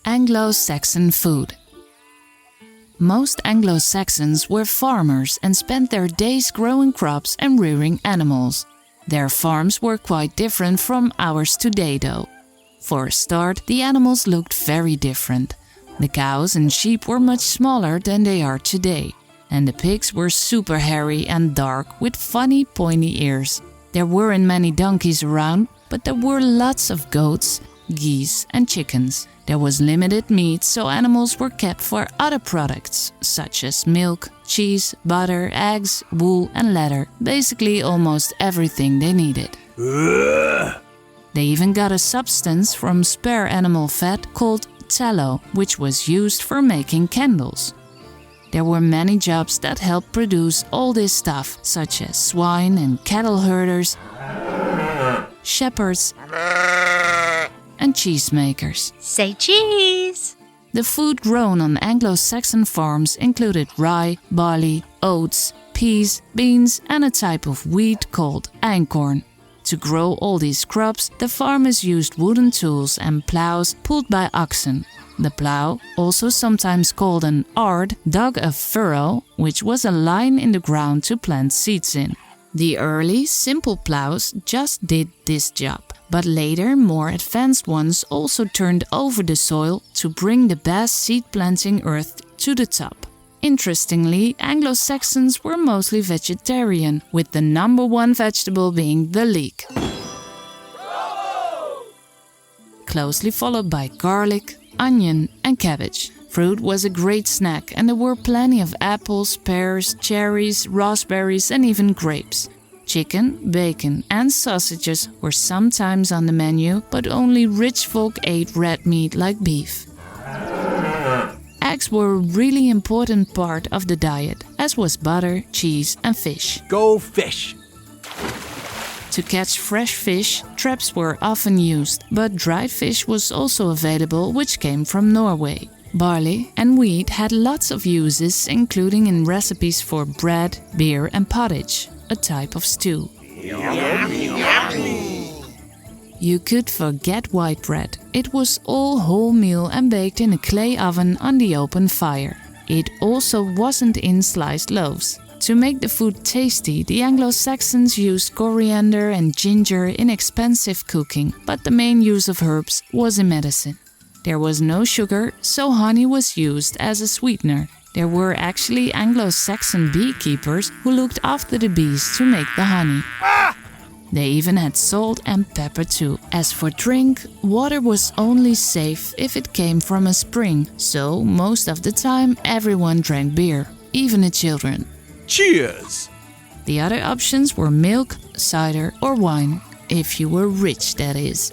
Anglo-Saxon food. Most Anglo-Saxons were farmers and spent their days growing crops and rearing animals. Their farms were quite different from ours today though. For a start, the animals looked very different. The cows and sheep were much smaller than they are today, and the pigs were super hairy and dark with funny pointy ears. There weren't many donkeys around, but there were lots of goats, geese and chickens. There was limited meat, so animals were kept for other products, such as milk, cheese, butter, eggs, wool and leather. Basically almost everything they needed. They even got a substance from spare animal fat called tallow, which was used for making candles. There were many jobs that helped produce all this stuff, such as swine and cattle herders, shepherds, and cheesemakers. Say cheese! The food grown on Anglo-Saxon farms included rye, barley, oats, peas, beans and a type of wheat called einkorn. To grow all these crops, the farmers used wooden tools and plows pulled by oxen. The plow, also sometimes called an ard, dug a furrow, which was a line in the ground to plant seeds in. The early, simple plows just did this job. But later, more advanced ones also turned over the soil to bring the best seed-planting earth to the top. Interestingly, Anglo-Saxons were mostly vegetarian, with the number one vegetable being the leek. Closely followed by garlic, onion and cabbage. Fruit was a great snack and there were plenty of apples, pears, cherries, raspberries and even grapes. Chicken, bacon and sausages were sometimes on the menu, but only rich folk ate red meat like beef. Eggs were a really important part of the diet, as was butter, cheese and fish. Go fish! To catch fresh fish, traps were often used, but dried fish was also available, which came from Norway. Barley and wheat had lots of uses, including in recipes for bread, beer and pottage, a type of stew. You could forget white bread. It was all wholemeal and baked in a clay oven on the open fire. It also wasn't in sliced loaves. To make the food tasty, the Anglo-Saxons used coriander and ginger in expensive cooking, but the main use of herbs was in medicine. There was no sugar, so honey was used as a sweetener. There were actually Anglo-Saxon beekeepers who looked after the bees to make the honey. They even had salt and pepper too. As for drink, water was only safe if it came from a spring, so most of the time everyone drank beer, even the children. Cheers! The other options were milk, cider or wine, if you were rich that is.